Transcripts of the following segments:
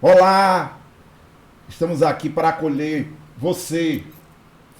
Olá! Estamos aqui para acolher você,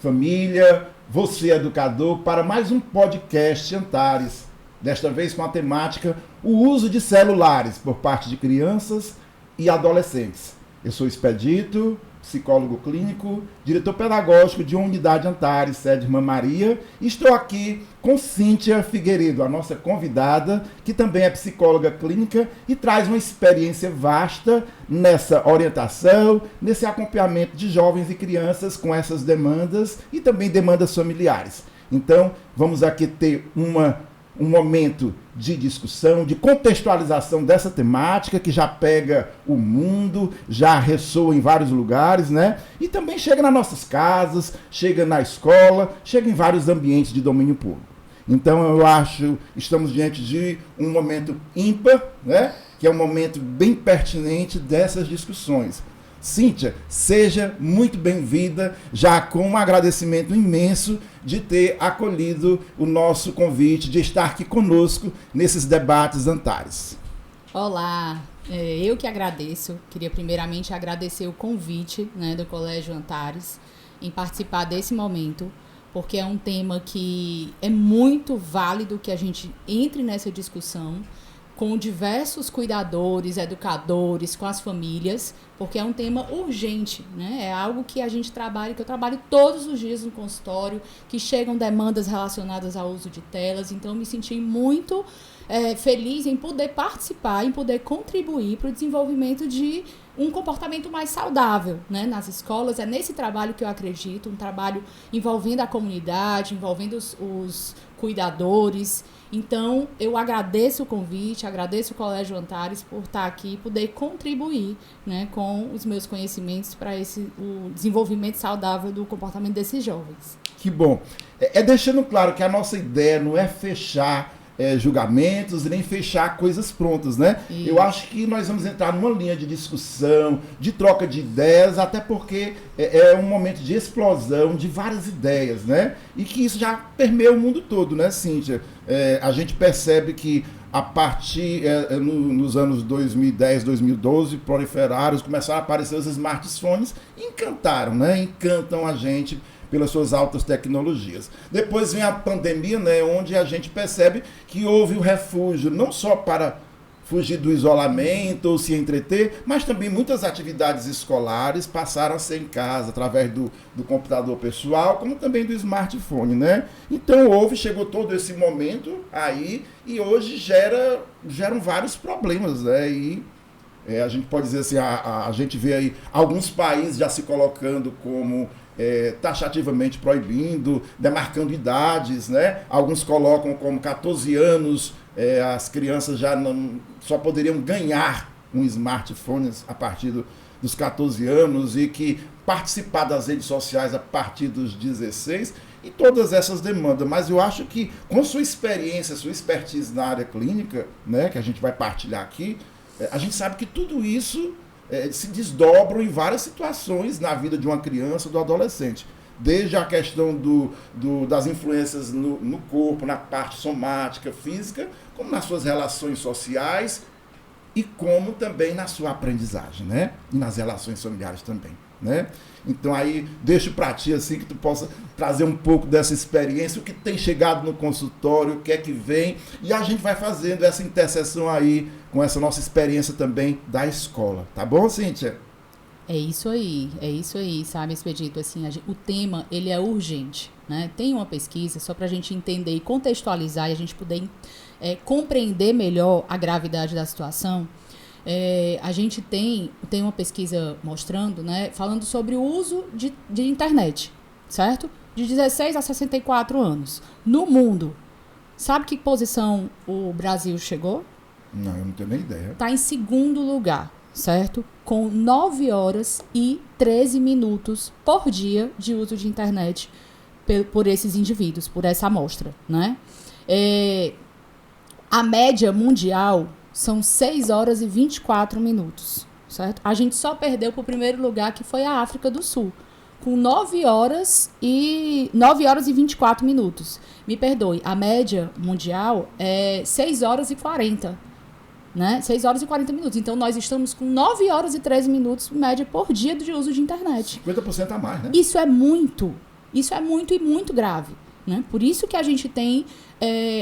família, você, educador, para mais um podcast Antares. Desta vez com a temática o uso de celulares por parte de crianças e adolescentes. Eu sou Expedito, psicólogo clínico, diretor pedagógico de uma unidade Antares, sede Irmã Maria, e estou aqui com Cíntia Figueiredo, a nossa convidada, que também é psicóloga clínica e traz uma experiência vasta nessa orientação, nesse acompanhamento de jovens e crianças com essas demandas e também demandas familiares. Então, vamos aqui ter um momento de discussão, de contextualização dessa temática que já pega o mundo, já ressoa em vários lugares, né? E também chega nas nossas casas, chega na escola, chega em vários ambientes de domínio público. Então eu acho, estamos diante de um momento ímpar, né? Que é um momento bem pertinente dessas discussões. Cíntia, seja muito bem-vinda, já com um agradecimento imenso de ter acolhido o nosso convite, de estar aqui conosco nesses debates Antares. Olá, eu que agradeço. Queria primeiramente agradecer o convite, né, do Colégio Antares em participar desse momento, porque é um tema que é muito válido que a gente entre nessa discussão com diversos cuidadores, educadores, com as famílias, porque é um tema urgente, né? É algo que a gente trabalha, que eu trabalho todos os dias no consultório, que chegam demandas relacionadas ao uso de telas, então eu me senti muito feliz em poder participar, em poder contribuir para o desenvolvimento de um comportamento mais saudável, né, nas escolas. É nesse trabalho que eu acredito, um trabalho envolvendo a comunidade, envolvendo os cuidadores. Então, eu agradeço o convite, agradeço o Colégio Antares por estar aqui e poder contribuir, né, com os meus conhecimentos para o desenvolvimento saudável do comportamento desses jovens. Que bom. Deixando claro que a nossa ideia não é fechar julgamentos e nem fechar coisas prontas, né? Isso. Eu acho que nós vamos entrar numa linha de discussão, de troca de ideias, até porque é um momento de explosão de várias ideias, né? E que isso já permeia o mundo todo, né, Cíntia? A gente percebe que a partir nos anos 2010, 2012, proliferaram, começaram a aparecer os smartphones e encantaram, né? Encantam a gente pelas suas altas tecnologias. Depois vem a pandemia, né, onde a gente percebe que houve o refúgio, não só para fugir do isolamento ou se entreter, mas também muitas atividades escolares passaram a ser em casa, através do computador pessoal, como também do smartphone, né? Então chegou todo esse momento aí, e hoje geram vários problemas, né? E a gente pode dizer assim, a gente vê aí alguns países já se colocando como taxativamente proibindo, demarcando idades, né? Alguns colocam como 14 anos, as crianças já só poderiam ganhar um smartphone a partir dos 14 anos, e que participar das redes sociais a partir dos 16, e todas essas demandas. Mas eu acho que com sua experiência, sua expertise na área clínica, né, que a gente vai partilhar aqui, a gente sabe que tudo isso se desdobram em várias situações na vida de uma criança ou do adolescente. Desde a questão das influências no corpo, na parte somática, física, como nas suas relações sociais e como também na sua aprendizagem, né? E nas relações familiares também, né? Então aí deixo para ti assim que tu possa trazer um pouco dessa experiência, o que tem chegado no consultório, o que é que vem, e a gente vai fazendo essa interseção aí com essa nossa experiência também da escola. Tá bom, Cíntia? É isso aí, sabe, Expedito? Assim, o tema, ele é urgente, né? Tem uma pesquisa, só para a gente entender e contextualizar e a gente poder compreender melhor a gravidade da situação. A gente tem uma pesquisa mostrando, né, falando sobre o uso de internet, certo? De 16 a 64 anos. No mundo, sabe que posição o Brasil chegou? Não, eu não tenho nem ideia. Está em segundo lugar, certo? Com 9 horas e 13 minutos por dia de uso de internet por esses indivíduos, por essa amostra, né? A média mundial são 6 horas e 24 minutos, certo? A gente só perdeu para o primeiro lugar, que foi a África do Sul, com 9 horas e 24 minutos. Me perdoe, a média mundial é 6 horas e 40, né? 6 horas e 40 minutos. Então, nós estamos com 9 horas e 13 minutos, média, por dia de uso de internet. 50% a mais, né? Isso é muito e muito grave, né? Por isso que a gente tem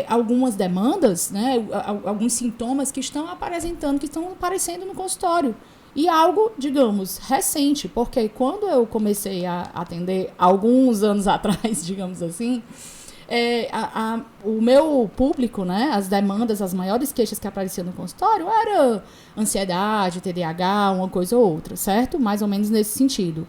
algumas demandas, né? Alguns sintomas que estão aparecendo no consultório. E algo, digamos, recente, porque quando eu comecei a atender alguns anos atrás, digamos assim, o meu público, né, as demandas, as maiores queixas que apareciam no consultório era ansiedade, TDAH, uma coisa ou outra, certo? Mais ou menos nesse sentido.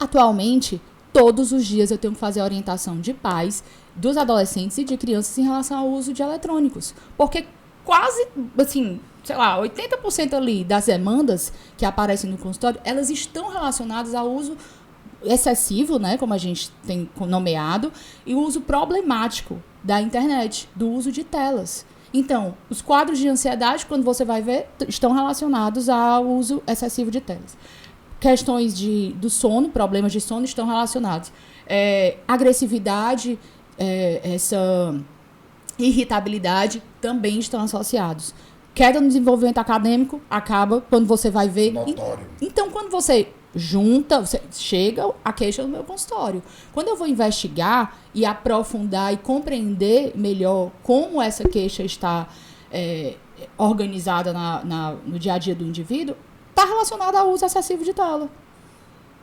Atualmente, todos os dias eu tenho que fazer a orientação de pais, dos adolescentes e de crianças em relação ao uso de eletrônicos. Porque quase, assim, sei lá, 80% ali das demandas que aparecem no consultório, elas estão relacionadas ao uso excessivo, né, como a gente tem nomeado, e o uso problemático da internet, do uso de telas. Então, os quadros de ansiedade, quando você vai ver, estão relacionados ao uso excessivo de telas. Questões do sono, problemas de sono estão relacionados. Agressividade, essa irritabilidade também estão associados. Queda no desenvolvimento acadêmico acaba quando você vai ver. Notório. Então, quando você chega a queixa no meu consultório. Quando eu vou investigar e aprofundar e compreender melhor como essa queixa está organizada no dia a dia do indivíduo, está relacionada ao uso excessivo de tela.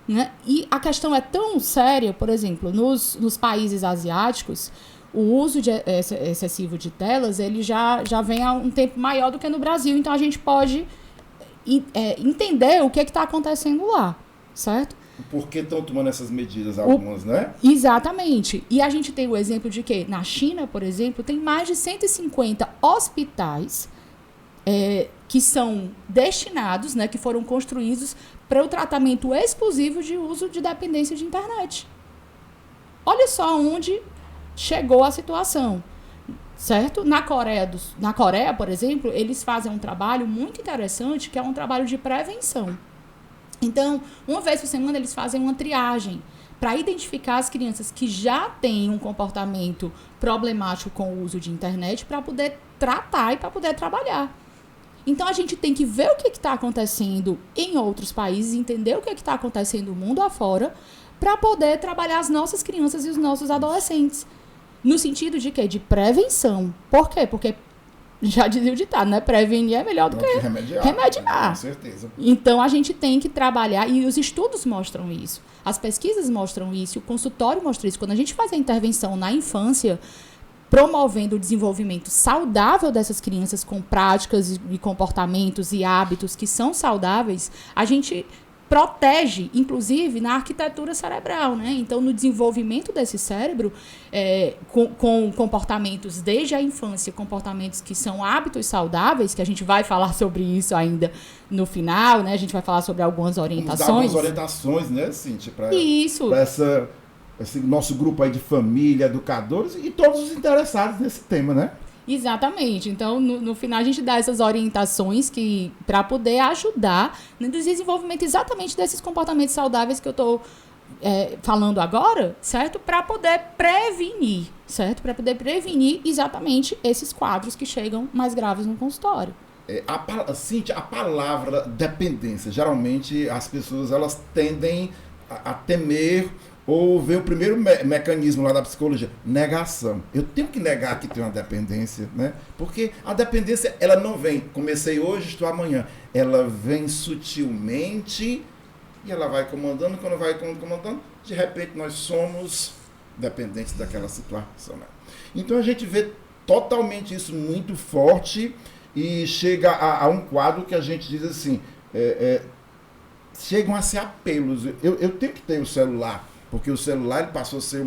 Né? E a questão é tão séria, por exemplo, nos países asiáticos, o uso excessivo de telas ele já vem há um tempo maior do que no Brasil. Então, a gente pode entender o que está acontecendo lá, certo? Por que estão tomando essas medidas algumas, né? Exatamente. E a gente tem o exemplo de que na China, por exemplo, tem mais de 150 hospitais que são destinados, né, que foram construídos para o tratamento exclusivo de uso de dependência de internet. Olha só onde chegou a situação, certo? Na Coreia, por exemplo, eles fazem um trabalho muito interessante, que é um trabalho de prevenção. Então, uma vez por semana, eles fazem uma triagem para identificar as crianças que já têm um comportamento problemático com o uso de internet para poder tratar e para poder trabalhar. Então, a gente tem que ver o que está acontecendo em outros países, entender o que está acontecendo no mundo afora, para poder trabalhar as nossas crianças e os nossos adolescentes. No sentido de quê? De prevenção. Por quê? Porque já dizia o ditado, né? Prevenir é melhor do que remediar. Com certeza. Então, a gente tem que trabalhar, e os estudos mostram isso. As pesquisas mostram isso, o consultório mostra isso. Quando a gente faz a intervenção na infância, promovendo o desenvolvimento saudável dessas crianças com práticas e comportamentos e hábitos que são saudáveis, a gente protege, inclusive, na arquitetura cerebral, né? Então, no desenvolvimento desse cérebro, com comportamentos desde a infância, comportamentos que são hábitos saudáveis, que a gente vai falar sobre isso ainda no final, né? A gente vai falar sobre algumas orientações. Vamos dar algumas orientações, né, Cíntia? Para esse nosso grupo aí de família, educadores e todos os interessados nesse tema, né? Exatamente. Então, no final, a gente dá essas orientações para poder ajudar no desenvolvimento exatamente desses comportamentos saudáveis que eu estou falando agora, certo? Para poder prevenir, certo? Para poder prevenir exatamente esses quadros que chegam mais graves no consultório. Cíntia, a palavra dependência, geralmente as pessoas elas tendem a temer ou ver o primeiro mecanismo lá da psicologia, negação. Eu tenho que negar que tem uma dependência, né? Porque a dependência, ela não vem, comecei hoje, estou amanhã. Ela vem sutilmente e ela vai comandando, quando vai comandando, de repente nós somos dependentes daquela situação, né? Então a gente vê totalmente isso muito forte e chega a um quadro que a gente diz assim, chegam a ser apelos. Eu tenho que ter o celular, porque o celular ele passou a ser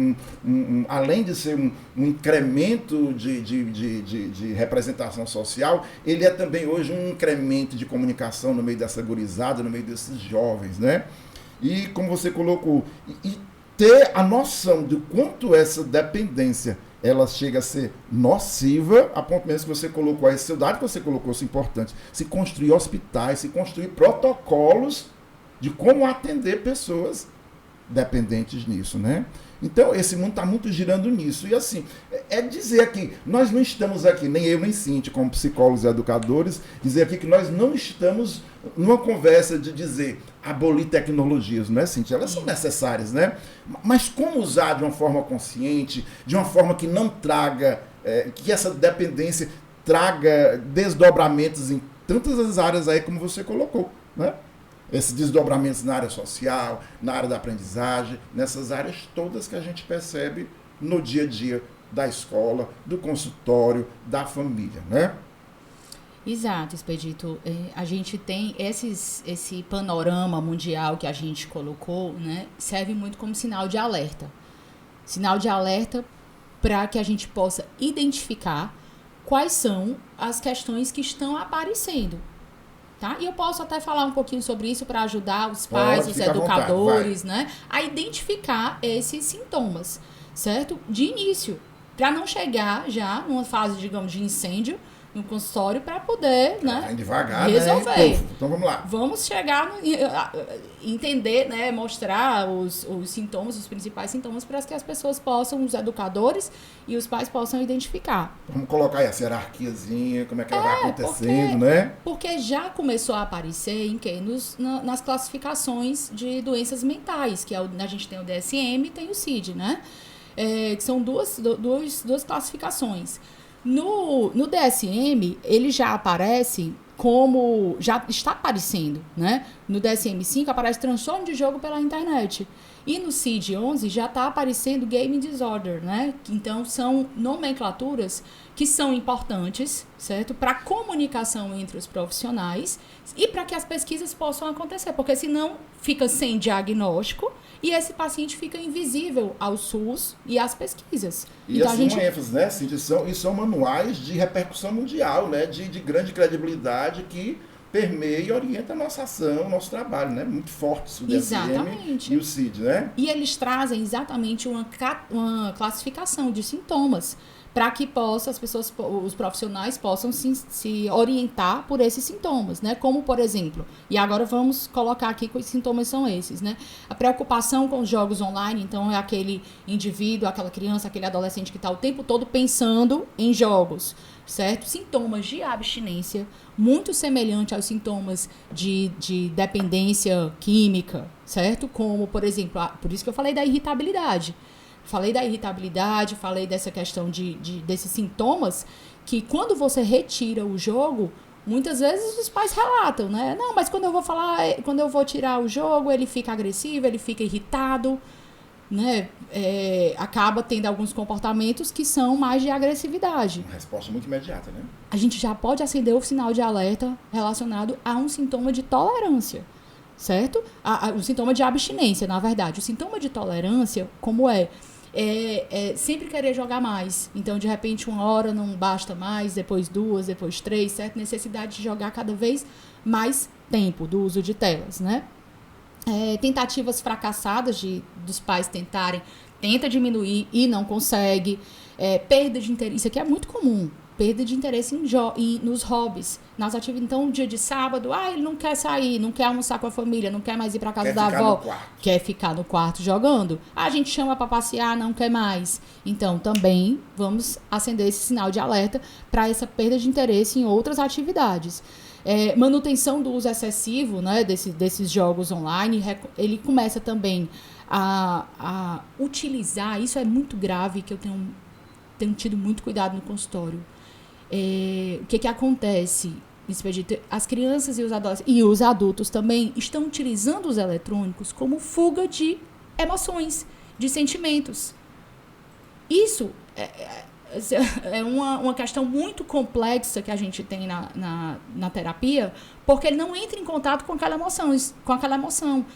além de ser um incremento de representação social, ele é também hoje um incremento de comunicação no meio dessa gurizada, no meio desses jovens, né? E como você colocou, e ter a noção de quanto essa dependência ela chega a ser nociva, a ponto mesmo que você colocou a esse dado que você colocou, isso é importante, se construir hospitais, se construir protocolos de como atender pessoas dependentes nisso, né? Então, esse mundo está muito girando nisso. E assim, é dizer aqui, nós não estamos aqui, nem eu nem Cíntia, como psicólogos e educadores, dizer aqui que nós não estamos numa conversa de dizer abolir tecnologias, não é, Cíntia? Elas são necessárias, né? Mas como usar de uma forma consciente, de uma forma que não traga, que essa dependência traga desdobramentos em tantas as áreas aí como você colocou, né? Esses desdobramentos na área social, na área da aprendizagem, nessas áreas todas que a gente percebe no dia a dia da escola, do consultório, da família, né? Exato, Expedito. A gente tem esse panorama mundial que a gente colocou, né? Serve muito como sinal de alerta. Sinal de alerta para que a gente possa identificar quais são as questões que estão aparecendo. Tá? E eu posso até falar um pouquinho sobre isso para ajudar os pais, os educadores, né, a identificar esses sintomas, certo? De início, para não chegar já numa fase, digamos, de incêndio no consultório para poder, né, devagar, resolver. Né? Então vamos lá. Vamos chegar entender, né, mostrar os sintomas, os principais sintomas para que as pessoas possam, os educadores e os pais possam identificar. Vamos colocar aí a hierarquiazinha, como é que ela vai acontecendo, né? Porque já começou a aparecer em que? Nas classificações de doenças mentais, que a gente tem o DSM e tem o CID, né? Que são duas classificações. No DSM, ele já aparece como... Já está aparecendo, né? No DSM-5 aparece transtorno de jogo pela internet. E no CID-11 já está aparecendo Gaming Disorder, né? Então, são nomenclaturas que são importantes, certo? Para a comunicação entre os profissionais e para que as pesquisas possam acontecer. Porque senão fica sem diagnóstico e esse paciente fica invisível ao SUS e às pesquisas. E então, assim, uma ênfase, né, Cíntia? São manuais de repercussão mundial, né? De grande credibilidade que permeia e orienta a nossa ação, o nosso trabalho, né? Muito fortes o DSM e o CID, né? E eles trazem exatamente uma classificação de sintomas para que as pessoas, os profissionais possam se orientar por esses sintomas, né? Como, por exemplo, e agora vamos colocar aqui quais sintomas são esses, né? A preocupação com os jogos online, então é aquele indivíduo, aquela criança, aquele adolescente que está o tempo todo pensando em jogos, certo? Sintomas de abstinência, muito semelhante aos sintomas de dependência química, certo? Como, por exemplo, por isso que eu falei da irritabilidade. Falei dessa questão desses sintomas que quando você retira o jogo, muitas vezes os pais relatam, né? Não, mas quando eu vou tirar o jogo, ele fica agressivo, ele fica irritado, né? Acaba tendo alguns comportamentos que são mais de agressividade. Uma resposta muito imediata, né? A gente já pode acender o sinal de alerta relacionado a um sintoma de tolerância, certo? O sintoma de abstinência, na verdade. O sintoma de tolerância, como é sempre querer jogar mais. Então, de repente, 1 hora não basta mais, depois 2, depois 3, certo? Necessidade de jogar cada vez mais tempo do uso de telas, né? Tentativas fracassadas dos pais tenta diminuir e não consegue. Perda de interesse, isso aqui é muito comum. Perda de interesse nos hobbies, nas atividades. Então, dia de sábado, ele não quer sair, não quer almoçar com a família, não quer mais ir para casa da avó, quer ficar no quarto jogando. A gente chama para passear, não quer mais. Então, também vamos acender esse sinal de alerta para essa perda de interesse em outras atividades. Manutenção do uso excessivo, né, desses jogos online, ele começa também a utilizar, isso é muito grave, que eu tenho tido muito cuidado no consultório. O que acontece? As crianças e os adultos também estão utilizando os eletrônicos como fuga de emoções, de sentimentos. Isso é uma questão muito complexa que a gente tem na terapia, porque ele não entra em contato com aquela emoção.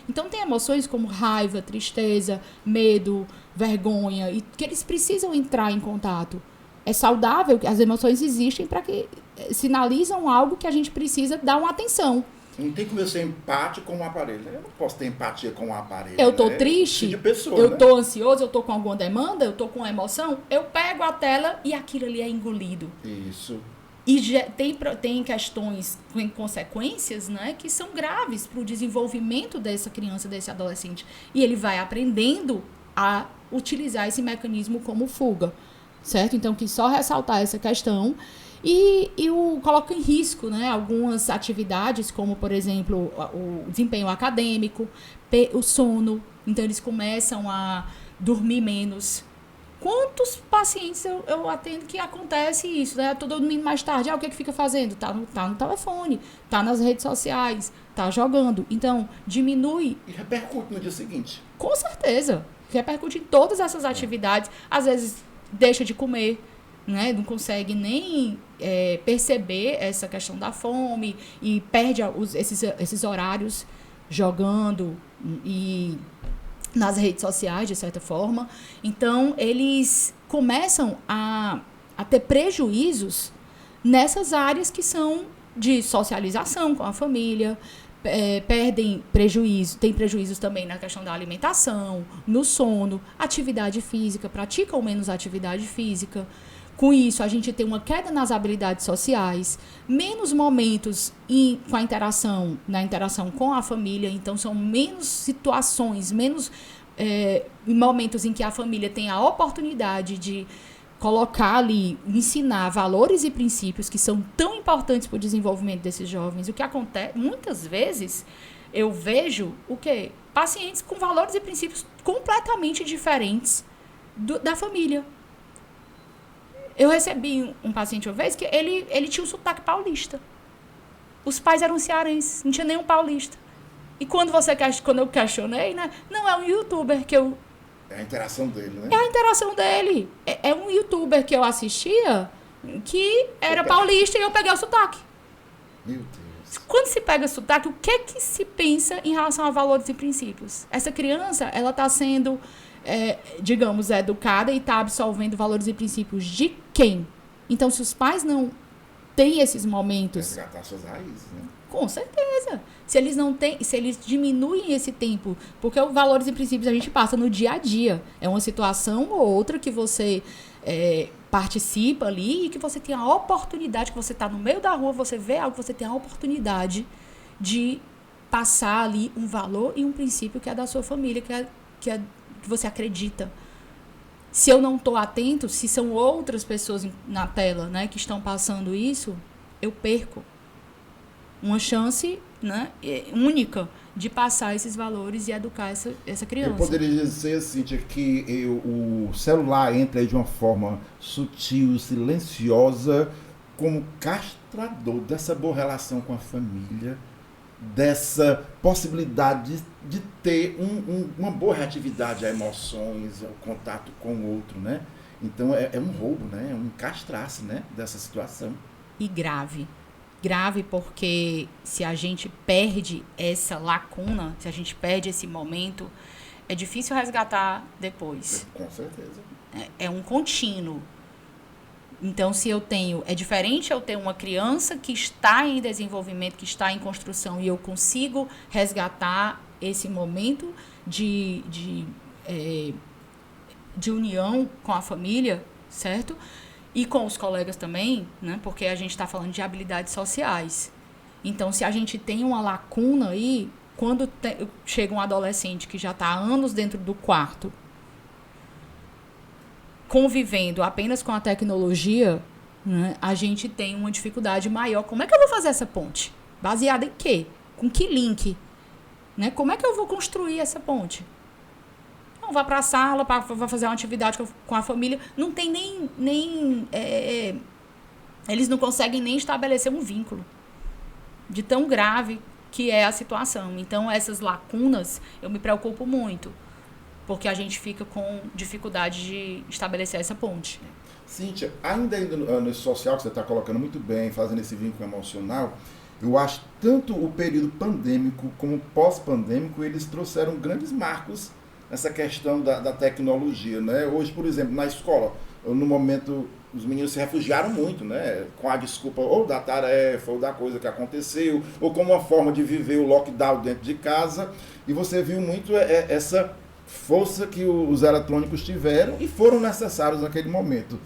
Então, tem emoções como raiva, tristeza, medo, vergonha, e que eles precisam entrar em contato. É saudável, as emoções existem para que sinalizam algo que a gente precisa dar uma atenção. Não tem como eu ser empático com o aparelho. Eu não posso ter empatia com o aparelho. Eu tô triste, de pessoa, eu tô ansioso, eu tô com alguma demanda, eu tô com uma emoção, eu pego a tela e aquilo ali é engolido. Isso. E tem questões, tem consequências, né, que são graves para o desenvolvimento dessa criança, desse adolescente. E ele vai aprendendo a utilizar esse mecanismo como fuga, certo? Então, que só ressaltar essa questão e coloca em risco, né, algumas atividades, como, por exemplo, o desempenho acadêmico, o sono. Então, eles começam a dormir menos. Quantos pacientes eu atendo que acontece isso, né? Tô dormindo mais tarde. O que fica fazendo? Tá no telefone, tá nas redes sociais, tá jogando. Então, diminui. E repercute no dia seguinte. Com certeza. Repercute em todas essas atividades. Às vezes, deixa de comer, né? Não consegue nem perceber essa questão da fome e perde esses horários jogando e nas redes sociais, de certa forma. Então, eles começam a ter prejuízos nessas áreas que são de socialização com a família, perdem prejuízo, tem prejuízos também na questão da alimentação, no sono, atividade física, praticam menos atividade física. Com isso, a gente tem uma queda nas habilidades sociais, menos momentos com a interação, na interação com a família. Então, são menos situações, menos momentos em que a família tem a oportunidade de colocar ali, ensinar valores e princípios que são tão importantes para o desenvolvimento desses jovens. O que acontece, muitas vezes, eu vejo o quê? Pacientes com valores e princípios completamente diferentes da família. Eu recebi um paciente uma vez que ele tinha um sotaque paulista. Os pais eram cearenses, não tinha nenhum paulista. E quando eu questionei, né? Não, é um youtuber que eu... É a interação dele, né? É a interação dele. É um youtuber que eu assistia que era paulista e eu peguei o sotaque. Meu Deus. Quando se pega sotaque, o que se pensa em relação a valores e princípios? Essa criança, ela está sendo... digamos, educada e está absorvendo valores e princípios de quem? Então, se os pais não têm esses momentos... Resgatar suas raízes, né? Com certeza. Se eles diminuem esse tempo, porque os valores e princípios a gente passa no dia a dia. É uma situação ou outra que você participa ali e que você tem a oportunidade, que você está no meio da rua, você vê algo, você tem a oportunidade de passar ali um valor e um princípio que é da sua família, que você acredita. Se eu não estou atento, se são outras pessoas na tela, né, que estão passando isso, eu perco uma chance, né, única de passar esses valores e educar essa criança. Eu poderia dizer assim, que o celular entra aí de uma forma sutil, silenciosa, como castrador dessa boa relação com a família, dessa possibilidade de ter uma boa reatividade a emoções, ao contato com o outro, né? Então é um roubo, né? É um castraço, né? Dessa situação. E grave. Grave porque se a gente perde essa lacuna, se a gente perde esse momento, é difícil resgatar depois. Com certeza. É um contínuo. Então, se eu tenho... É diferente eu ter uma criança que está em desenvolvimento, que está em construção, e eu consigo resgatar esse momento de união com a família, certo? E com os colegas também, né? Porque a gente está falando de habilidades sociais. Então, se a gente tem uma lacuna aí, quando chega um adolescente que já está há anos dentro do quarto, convivendo apenas com a tecnologia, né, a gente tem uma dificuldade maior. Como é que eu vou fazer essa ponte? Baseada em quê? Com que link? Né? Como é que eu vou construir essa ponte? Não, vá para a sala, vai fazer uma atividade com a família. Não tem nem eles não conseguem nem estabelecer um vínculo de tão grave que é a situação. Então, essas lacunas, eu me preocupo muito. Porque a gente fica com dificuldade de estabelecer essa ponte. Cíntia, ainda no social que você está colocando muito bem, fazendo esse vínculo emocional, eu acho tanto o período pandêmico como pós-pandêmico, eles trouxeram grandes marcos nessa questão da tecnologia, né? Hoje, por exemplo, na escola, no momento, os meninos se refugiaram muito, né? Com a desculpa ou da tarefa, ou da coisa que aconteceu, ou como uma forma de viver o lockdown dentro de casa, e você viu muito essa força que os eletrônicos tiveram e foram necessários naquele momento.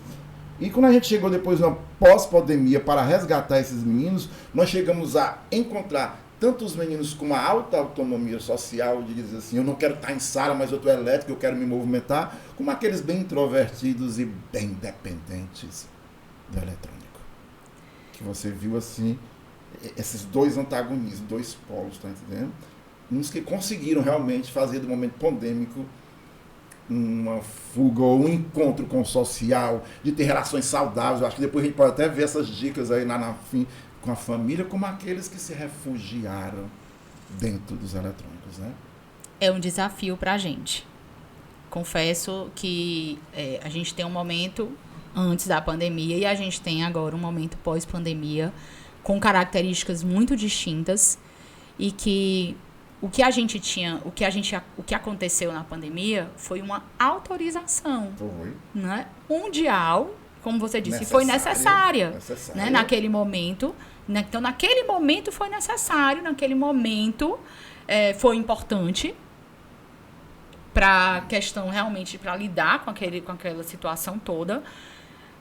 E quando a gente chegou depois na pós-pandemia para resgatar esses meninos, nós chegamos a encontrar tanto os meninos com uma alta autonomia social, de dizer assim, eu não quero estar em sala, mas eu estou elétrico, eu quero me movimentar, como aqueles bem introvertidos e bem dependentes do eletrônico. Que você viu assim, esses dois antagonismos, dois polos, tá entendendo? Uns que conseguiram realmente fazer do momento pandêmico uma fuga ou um encontro com o social, de ter relações saudáveis. Eu acho que depois a gente pode até ver essas dicas aí na fim, com a família, como aqueles que se refugiaram dentro dos eletrônicos, né? É um desafio para a gente. Confesso que a gente tem um momento antes da pandemia e a gente tem agora um momento pós-pandemia com características muito distintas e que o que aconteceu na pandemia foi uma autorização, né, mundial, como você disse, foi necessária. Né, naquele momento. Né, então, naquele momento foi necessário, naquele momento foi importante para a questão realmente, para lidar com aquela situação toda,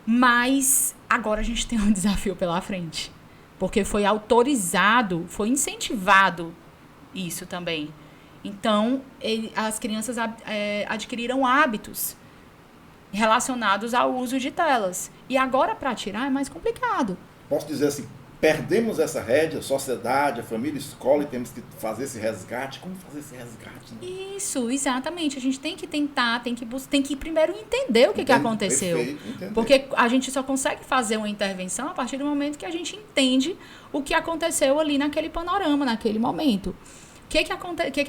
mas agora a gente tem um desafio pela frente, porque foi autorizado, foi incentivado isso também. Então, as crianças adquiriram hábitos relacionados ao uso de telas. E agora, para tirar, é mais complicado. Posso dizer assim, perdemos essa rédea, a sociedade, a família, a escola, e temos que fazer esse resgate. Como fazer esse resgate? Né? Isso, exatamente. A gente tem que tentar, tem que primeiro entender o que aconteceu. Perfeito, porque a gente só consegue fazer uma intervenção a partir do momento que a gente entende o que aconteceu ali naquele panorama, naquele momento. O que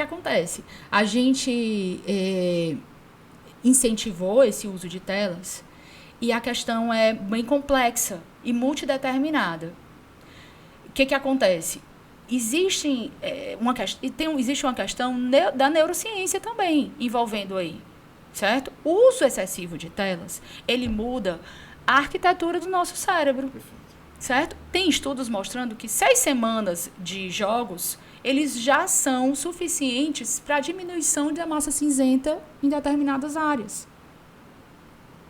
acontece? A gente incentivou esse uso de telas e a questão é bem complexa e multideterminada. O que acontece? Existe uma questão da neurociência também envolvendo aí, certo? O uso excessivo de telas, ele muda a arquitetura do nosso cérebro, certo? Tem estudos mostrando que 6 semanas de jogos, eles já são suficientes para a diminuição da massa cinzenta em determinadas áreas.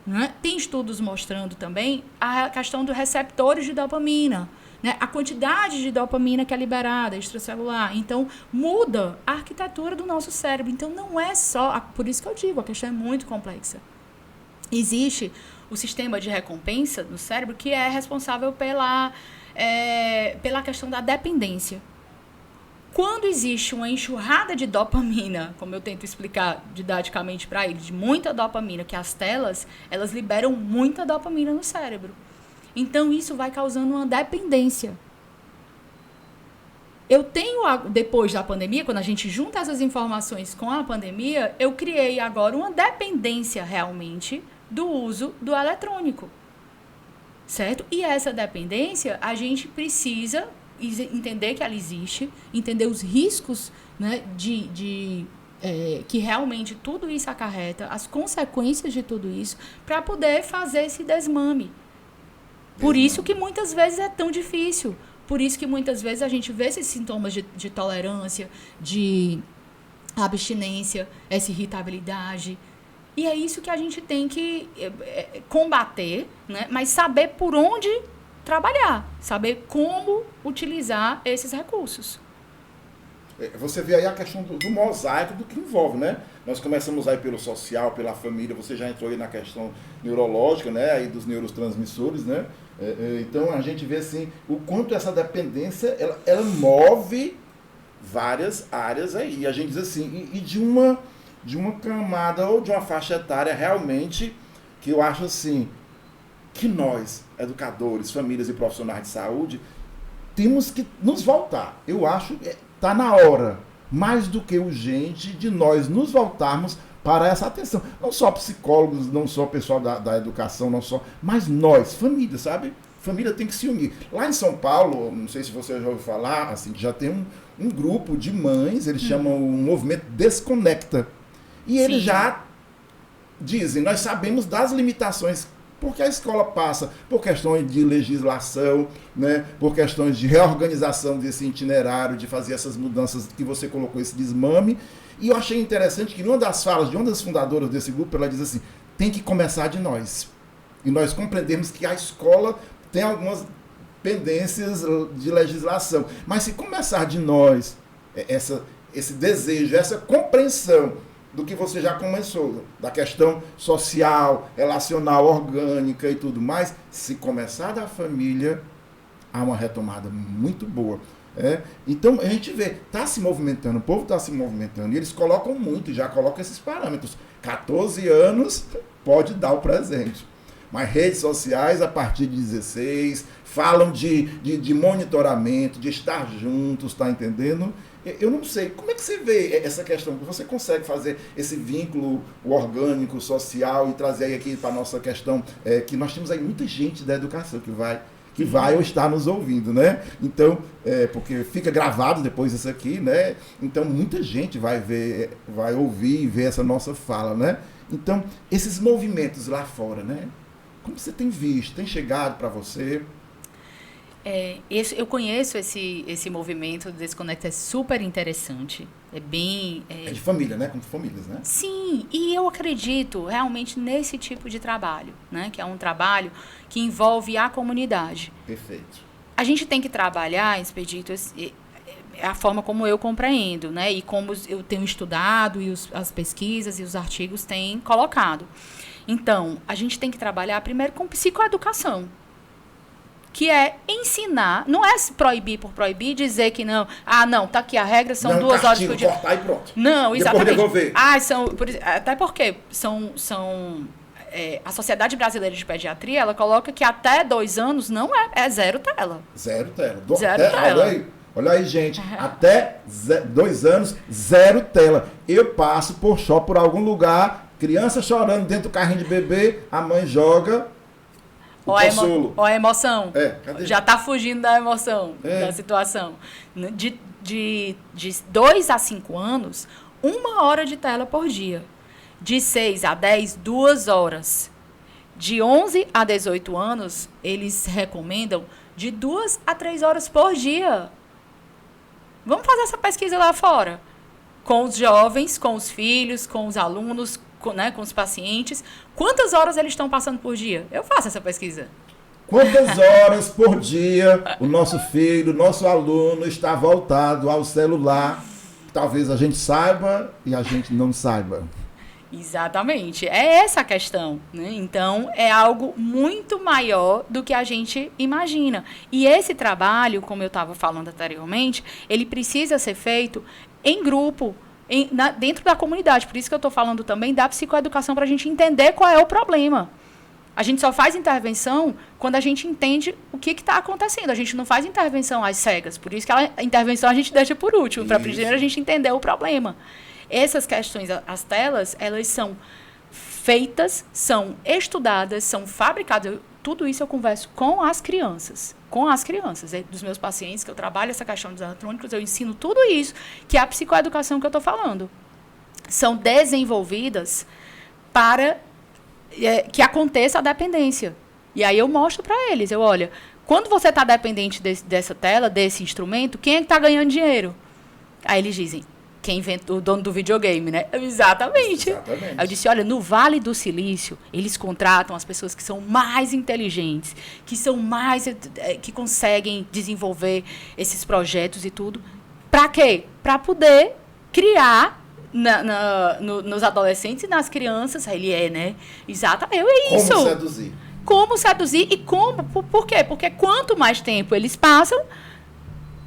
Né? Tem estudos mostrando também a questão dos receptores de dopamina, né? A quantidade de dopamina que é liberada, extracelular. Então, muda a arquitetura do nosso cérebro. Então, não é só... Por isso que eu digo, a questão é muito complexa. Existe o sistema de recompensa no cérebro que é responsável pela questão da dependência. Quando existe uma enxurrada de dopamina, como eu tento explicar didaticamente para eles, de muita dopamina, que as telas, elas liberam muita dopamina no cérebro. Então, isso vai causando uma dependência. Eu tenho, depois da pandemia, quando a gente junta essas informações com a pandemia, eu criei agora uma dependência realmente do uso do eletrônico. Certo? E essa dependência, a gente precisa entender que ela existe, entender os riscos, né, que realmente tudo isso acarreta, as consequências de tudo isso, para poder fazer esse desmame. Por isso que muitas vezes é tão difícil. Por isso que muitas vezes a gente vê esses sintomas de tolerância, de abstinência, essa irritabilidade. E é isso que a gente tem que combater, né? Mas saber por onde trabalhar, saber como utilizar esses recursos. Você vê aí a questão do mosaico do que envolve, né? Nós começamos aí pelo social, pela família, você já entrou aí na questão neurológica, né? Aí dos neurotransmissores, né? Então a gente vê assim, o quanto essa dependência, ela move várias áreas aí. E a gente diz assim, e de uma camada ou de uma faixa etária realmente, que eu acho assim, que nós, educadores, famílias e profissionais de saúde, temos que nos voltar. Eu acho que está na hora, mais do que urgente, de nós nos voltarmos para essa atenção. Não só psicólogos, não só pessoal da educação, não só, mas nós, família, sabe? Família tem que se unir. Lá em São Paulo, não sei se você já ouviu falar, assim, que já tem um grupo de mães, eles chamam o movimento Desconecta. E eles já dizem, nós sabemos das limitações, porque a escola passa por questões de legislação, né, por questões de reorganização desse itinerário, de fazer essas mudanças que você colocou, esse desmame. E eu achei interessante que numa das falas de uma das fundadoras desse grupo, ela diz assim, tem que começar de nós. E nós compreendemos que a escola tem algumas pendências de legislação. Mas se começar de nós esse desejo, essa compreensão do que você já começou, da questão social, relacional, orgânica e tudo mais, se começar da família, há uma retomada muito boa. Então a gente vê, está se movimentando, o povo está se movimentando, e eles colocam muito, já colocam esses parâmetros. 14 anos pode dar o presente. Mas redes sociais, a partir de 16, falam de monitoramento, de estar juntos, tá entendendo? Eu não sei, como é que você vê essa questão? Você consegue fazer esse vínculo orgânico, social e trazer aí aqui para a nossa questão, que nós temos aí muita gente da educação que vai ou está nos ouvindo, né? Então, porque fica gravado depois isso aqui, né? Então, muita gente vai ver, vai ouvir e ver essa nossa fala, né? Então, esses movimentos lá fora, né? Como você tem visto? Tem chegado para você? Eu conheço esse movimento do Desconecta, é super interessante. É bem... É de família, né? Com famílias, né? Sim, e eu acredito realmente nesse tipo de trabalho, né? Que é um trabalho que envolve a comunidade. Perfeito. A gente tem que trabalhar, Expedito, a forma como eu compreendo, né? E como eu tenho estudado e as pesquisas e os artigos têm colocado. Então, a gente tem que trabalhar primeiro com psicoeducação, que é ensinar, não é proibir por proibir, dizer que não, não, tá aqui a regra, são 2 horas por dia. Cortar e pronto. Não, exatamente. Depois devolver. Até porque a Sociedade Brasileira de Pediatria, ela coloca que até 2 anos não é 0 tela. 0 tela. Zero tela. Olha aí, gente. Até 2 anos, 0 tela. Eu passo por shopping, por algum lugar, criança chorando dentro do carrinho de bebê, a mãe joga... Ó a emoção. Cadê? Já está fugindo da emoção, da situação. De 2 a 5 anos, 1 hora de tela por dia. De 6 a 10, 2 horas. De 11 a 18 anos, eles recomendam de 2 a 3 horas por dia. Vamos fazer essa pesquisa lá fora. Com os jovens, com os filhos, com os alunos, com os pacientes. Quantas horas eles estão passando por dia? Eu faço essa pesquisa. Quantas horas por dia o nosso filho, o nosso aluno está voltado ao celular? Talvez a gente saiba e a gente não saiba. Exatamente. É essa a questão, né? Então, é algo muito maior do que a gente imagina. E esse trabalho, como eu estava falando anteriormente, ele precisa ser feito em grupo, dentro da comunidade. Por isso que eu estou falando também da psicoeducação, para a gente entender qual é o problema. A gente só faz intervenção quando a gente entende o que está acontecendo. A gente não faz intervenção às cegas. Por isso que a intervenção a gente deixa por último, para primeiro a gente entender o problema. Essas questões, as telas, elas são feitas, são estudadas, são fabricadas. Tudo isso eu converso com as crianças. Dos meus pacientes, que eu trabalho essa questão dos eletrônicos, eu ensino tudo isso, que é a psicoeducação que eu estou falando. São desenvolvidas para que aconteça a dependência. E aí eu mostro para eles, olha, quando você está dependente dessa tela, desse instrumento, quem é que está ganhando dinheiro? Aí eles dizem, quem inventou, o dono do videogame, né? Exatamente. Aí eu disse, olha, no Vale do Silício, eles contratam as pessoas que são mais inteligentes, que conseguem desenvolver esses projetos e tudo. Para quê? Para poder criar nos adolescentes e nas crianças, né? Exatamente, é isso. Como seduzir. Como seduzir e como, por quê? Porque quanto mais tempo eles passam,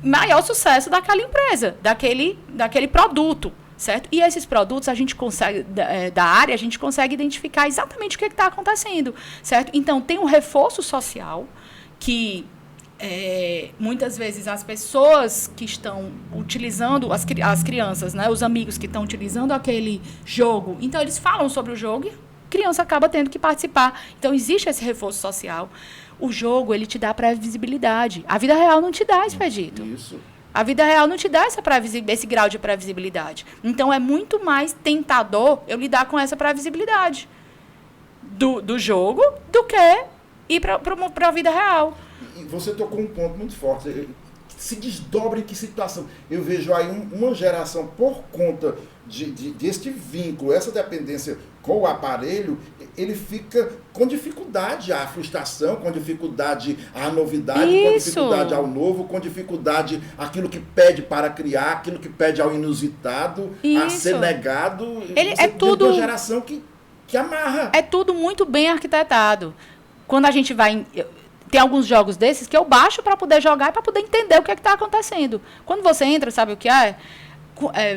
maior sucesso daquela empresa, daquele produto, certo? E esses produtos a gente consegue, da área, a gente consegue identificar exatamente o que está acontecendo, certo? Então, tem um reforço social que muitas vezes as pessoas que estão utilizando, as crianças, né, os amigos que estão utilizando aquele jogo, então eles falam sobre o jogo e a criança acaba tendo que participar. Então, existe esse reforço social. O jogo, ele te dá previsibilidade. A vida real não te dá, Expedito. Isso. A vida real não te dá esse grau de previsibilidade. Então, é muito mais tentador eu lidar com essa previsibilidade do jogo do que ir para a vida real. E você tocou um ponto muito forte. se desdobra em que situação? Eu vejo aí uma geração, por conta deste vínculo, essa dependência com o aparelho, ele fica com dificuldade à frustração, com dificuldade à novidade, com dificuldade ao novo, com dificuldade àquilo que pede para criar, aquilo que pede ao inusitado, a ser negado. Ele é tudo uma geração que amarra. É tudo muito bem arquitetado. Quando a gente vai... Tem alguns jogos desses que eu baixo para poder jogar e para poder entender o que está acontecendo. Quando você entra, sabe o que é?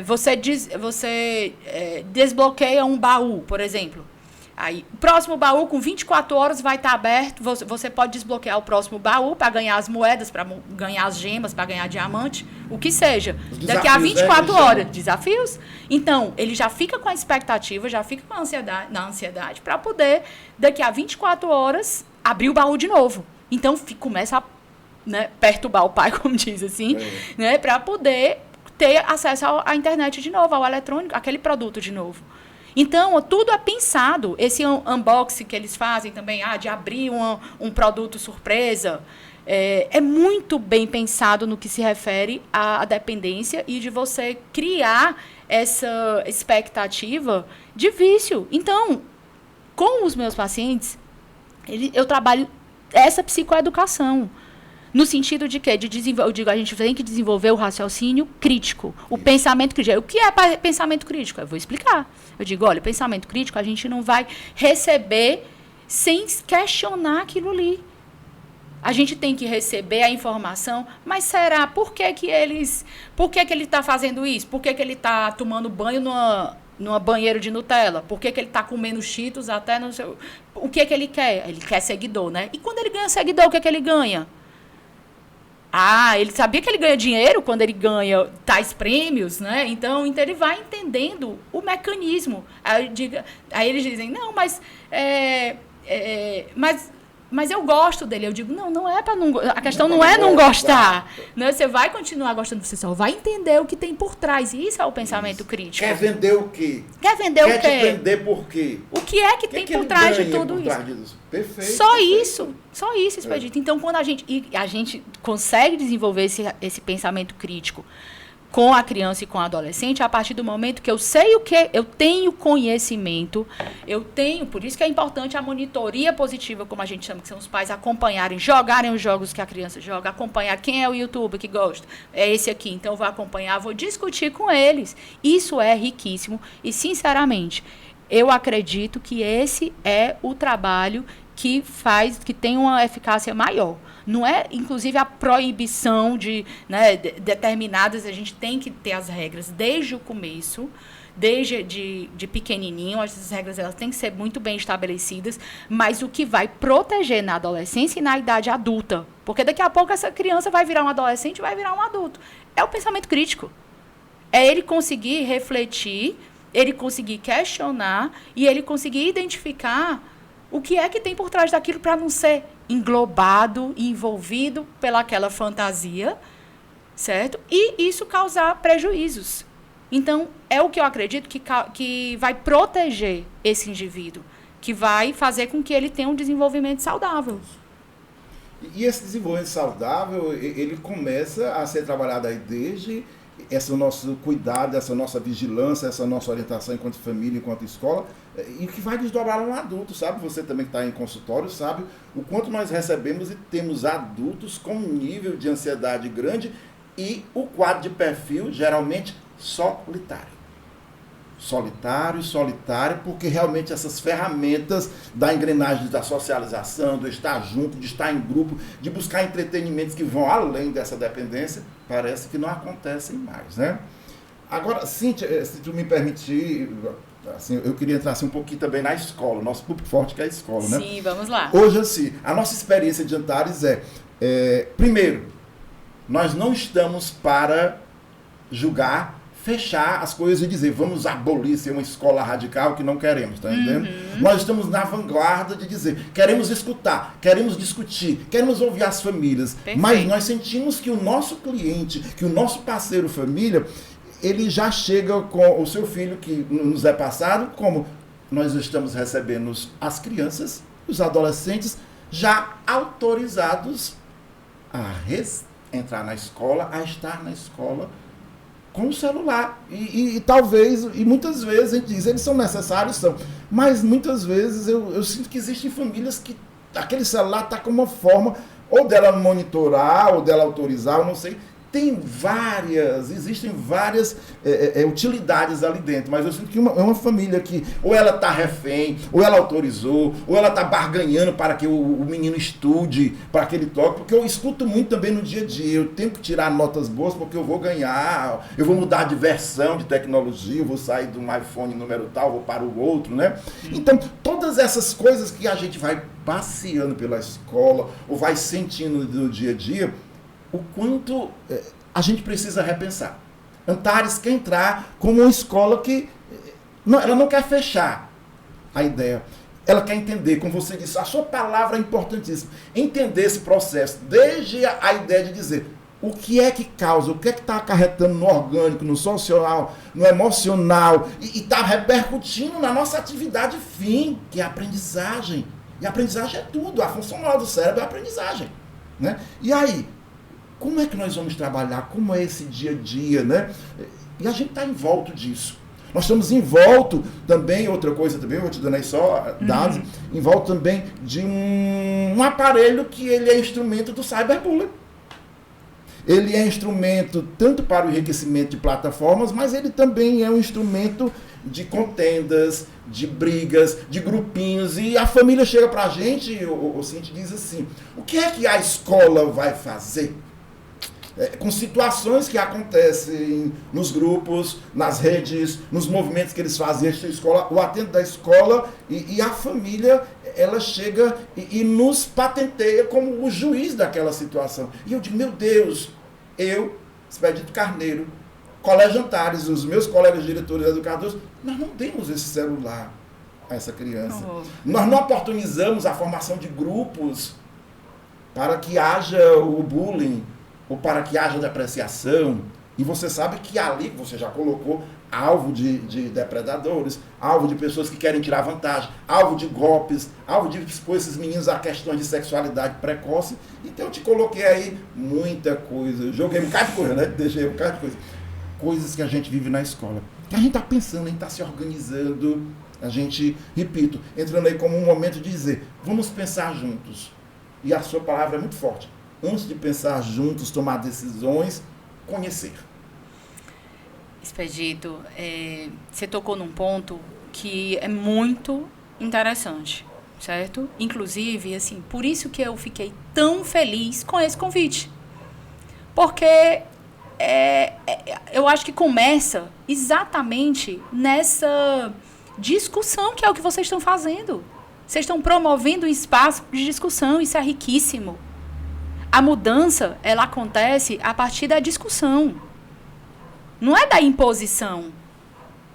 Você desbloqueia um baú, por exemplo. Aí, o próximo baú, com 24 horas, vai estar aberto. Você pode desbloquear o próximo baú para ganhar as moedas, para ganhar as gemas, para ganhar diamante, o que seja. Daqui a 24 horas. Desafios. Então, ele já fica com a expectativa, já fica com a ansiedade para poder, daqui a 24 horas, abrir o baú de novo. Então, começa a, né, perturbar o pai, como diz assim, né, para poder ter acesso à internet de novo, ao eletrônico, aquele produto de novo. Então, tudo é pensado. Esse unboxing que eles fazem também, de abrir um produto surpresa, é muito bem pensado no que se refere à dependência e de você criar essa expectativa de vício. Então, com os meus pacientes, eu trabalho essa psicoeducação. No sentido de quê? Eu digo, a gente tem que desenvolver o raciocínio crítico, o pensamento crítico. O que é pensamento crítico? Eu vou explicar. Eu digo, olha, pensamento crítico a gente não vai receber sem questionar aquilo ali. A gente tem que receber a informação, mas será? Por que ele está fazendo isso? Por que ele está tomando banho numa banheira de Nutella? Por que ele está comendo Cheetos até no seu... O que ele quer? Ele quer seguidor, né? E quando ele ganha seguidor, o que ele ganha? Ele sabia que ele ganha dinheiro quando ele ganha tais prêmios, né? Então ele vai entendendo o mecanismo. Aí eles dizem, não, mas eu gosto dele. Eu digo, não é para não gostar. A questão não é não gostar. Né? Você vai continuar gostando, você só vai entender o que tem por trás. E isso é o pensamento crítico. Quer vender o quê? Quer vender o quê? Quer te vender por quê? O que é que tem por trás de tudo isso? Perfeito. Só isso, Expedito. Então, quando a gente consegue desenvolver esse pensamento crítico com a criança e com o adolescente, a partir do momento que eu sei o que, eu tenho conhecimento, por isso que é importante a monitoria positiva, como a gente chama, que são os pais acompanharem, jogarem os jogos que a criança joga, acompanhar quem é o youtuber que gosta, é esse aqui, então eu vou acompanhar, vou discutir com eles. Isso é riquíssimo e, sinceramente, eu acredito que esse é o trabalho que tem uma eficácia maior. Não é, inclusive, a proibição de determinadas, a gente tem que ter as regras desde o começo, desde de pequenininho, essas regras elas têm que ser muito bem estabelecidas, mas o que vai proteger na adolescência e na idade adulta, porque daqui a pouco essa criança vai virar um adolescente, vai virar um adulto, é o pensamento crítico. É ele conseguir refletir, ele conseguir questionar e ele conseguir identificar o que é que tem por trás daquilo para não ser englobado e envolvido pelaquela fantasia, certo? E isso causar prejuízos. Então, é o que eu acredito que vai proteger esse indivíduo, que vai fazer com que ele tenha um desenvolvimento saudável. E esse desenvolvimento saudável, ele começa a ser trabalhado aí desde esse nosso cuidado, essa nossa vigilância, essa nossa orientação enquanto família, enquanto escola, e que vai desdobrar no adulto, sabe? Você também que está em consultório sabe o quanto nós recebemos e temos adultos com um nível de ansiedade grande e o quadro de perfil geralmente solitário. Solitário, porque realmente essas ferramentas da engrenagem da socialização, do estar junto, de estar em grupo, de buscar entretenimentos que vão além dessa dependência, parece que não acontecem mais, né? Agora, Cíntia, se tu me permitir, assim, eu queria entrar assim, um pouquinho também na escola, nosso público forte que é a escola, né? Sim, vamos lá. Hoje, assim, a nossa experiência de Antares primeiro, nós não estamos para julgar, fechar as coisas e dizer, vamos abolir, ser uma escola radical que não queremos, tá entendendo? Nós estamos na vanguarda de dizer, queremos escutar, queremos discutir, queremos ouvir as famílias, Perfeito. Mas nós sentimos que o nosso cliente, que o nosso parceiro família, ele já chega com o seu filho que nos é passado, como nós estamos recebendo as crianças, os adolescentes, já autorizados a restringir entrar na escola a estar na escola com o celular. E talvez, e muitas vezes a gente diz, eles são necessários, são. Mas muitas vezes eu sinto que existem famílias que aquele celular está como uma forma ou dela monitorar, ou dela autorizar, eu não sei. Existem várias utilidades ali dentro, mas eu sinto que é uma família que ou ela está refém, ou ela autorizou, ou ela está barganhando para que o menino estude, para que ele toque, porque eu escuto muito também no dia a dia, eu tenho que tirar notas boas porque eu vou ganhar, eu vou mudar de versão de tecnologia, eu vou sair de um iPhone número tal, vou para o outro, né? Então, todas essas coisas que a gente vai passeando pela escola, ou vai sentindo no dia a dia, o quanto a gente precisa repensar. Antares quer entrar como uma escola que ela não quer fechar a ideia. Ela quer entender, como você disse, a sua palavra é importantíssima. Entender esse processo, desde a ideia de dizer o que é que causa, o que é que está acarretando no orgânico, no social, no emocional, e está repercutindo na nossa atividade fim, que é a aprendizagem. E a aprendizagem é tudo, a função maior do cérebro é a aprendizagem. Né? E aí, como é que nós vamos trabalhar? Como é esse dia a dia, né? E a gente está em volta disso. Nós estamos em volta também, outra coisa também, vou te dando aí só dados, em volta também de um aparelho que ele é instrumento do cyberbullying. Ele é instrumento tanto para o enriquecimento de plataformas, mas ele também é um instrumento de contendas, de brigas, de grupinhos. E a família chega para a gente, o Cinti diz assim, o que é que a escola vai fazer? Com situações que acontecem nos grupos, nas redes, nos movimentos que eles fazem, o atento da escola e a família, ela chega e nos patenteia como o juiz daquela situação. E eu digo, meu Deus, eu, Expedito Carneiro, Colégio Antares, os meus colegas diretores e educadores, nós não demos esse celular a essa criança. Nós não oportunizamos a formação de grupos para que haja o bullying, ou para que haja depreciação, e você sabe que ali você já colocou alvo de depredadores, alvo de pessoas que querem tirar vantagem, alvo de golpes, alvo de expor esses meninos a questões de sexualidade precoce. Então eu te coloquei aí muita coisa, joguei um bocado de coisa, né? Deixei um bocado de coisa. Coisas que a gente vive na escola, que a gente está pensando, a gente está se organizando, a gente, repito, entrando aí como um momento de dizer, vamos pensar juntos. E a sua palavra é muito forte. Antes de pensar juntos, tomar decisões, conhecer. Expedito, você tocou num ponto que é muito interessante, certo? Inclusive, assim, por isso que eu fiquei tão feliz com esse convite. Porque eu acho que começa exatamente nessa discussão que é o que vocês estão fazendo. Vocês estão promovendo um espaço de discussão, isso é riquíssimo. A mudança, ela acontece a partir da discussão. Não é da imposição.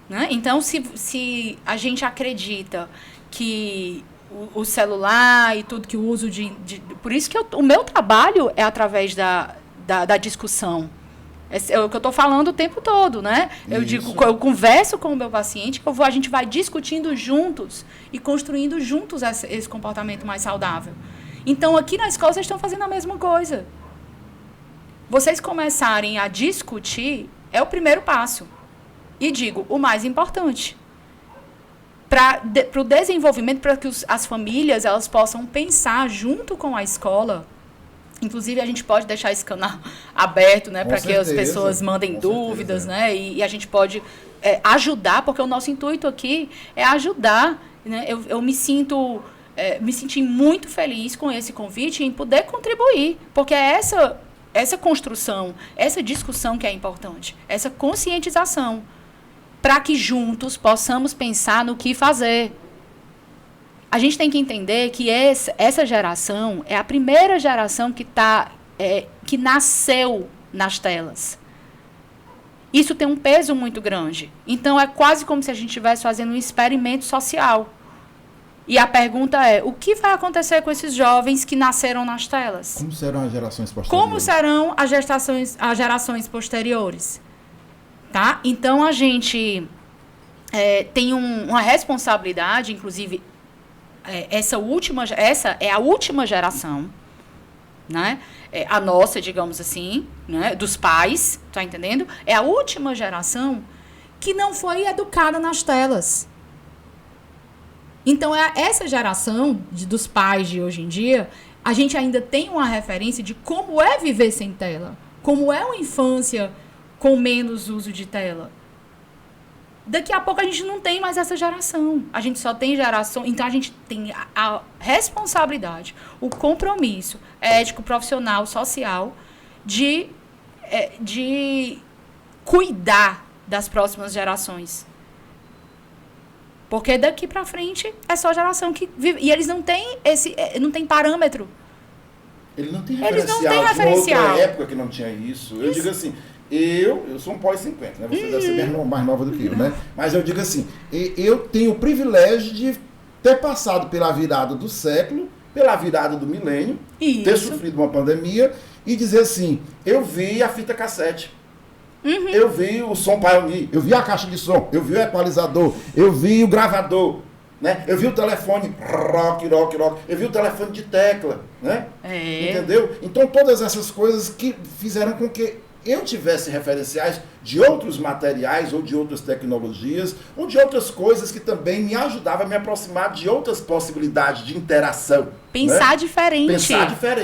Né? Então, se a gente acredita que o celular e tudo que o uso por isso que o meu trabalho é através da discussão. É o que eu estou falando o tempo todo, né? Eu converso com o meu paciente, a gente vai discutindo juntos e construindo juntos esse comportamento mais saudável. Então, aqui na escola, vocês estão fazendo a mesma coisa. Vocês começarem a discutir é o primeiro passo. E digo, o mais importante. Para o desenvolvimento, para que as famílias elas possam pensar junto com a escola. Inclusive, a gente pode deixar esse canal aberto, né, para que as pessoas mandem dúvidas, né, e a gente pode ajudar, porque o nosso intuito aqui é ajudar. Né? Eu me senti muito feliz com esse convite em poder contribuir, porque é essa construção, essa discussão que é importante, essa conscientização, para que juntos possamos pensar no que fazer. A gente tem que entender que essa geração é a primeira geração que nasceu nas telas. Isso tem um peso muito grande. Então, é quase como se a gente estivesse fazendo um experimento social. E a pergunta é, o que vai acontecer com esses jovens que nasceram nas telas? Como serão as gerações posteriores? Como serão as gerações posteriores? Tá? Então, a gente tem uma responsabilidade, inclusive, essa é a última geração, né? A nossa, digamos assim, né? Dos pais, tá entendendo? É a última geração que não foi educada nas telas. Então, essa geração dos pais de hoje em dia, a gente ainda tem uma referência de como é viver sem tela, como é uma infância com menos uso de tela. Daqui a pouco a gente não tem mais essa geração. A gente só tem geração... Então, a gente tem a responsabilidade, o compromisso ético, profissional, social, de cuidar das próximas gerações. Porque daqui para frente é só a geração que vive. E eles não têm não tem parâmetro. Ele não tem Eles referencial. não têm referencial. Outra época que não tinha isso. Eu digo assim, eu sou um pós-50, né? Você deve ser bem mais nova do que eu, né? Mas eu digo assim, eu tenho o privilégio de ter passado pela virada do século, pela virada do milênio, ter sofrido uma pandemia e dizer assim, eu vi a fita cassete. Eu vi o som Pioneer, eu vi a caixa de som, eu vi o equalizador, eu vi o gravador, né? Eu vi o telefone rock, eu vi o telefone de tecla, né? Entendeu? Então todas essas coisas que fizeram com que eu tivesse referenciais de outros materiais ou de outras tecnologias ou de outras coisas que também me ajudavam a me aproximar de outras possibilidades de interação. Pensar, né? diferente.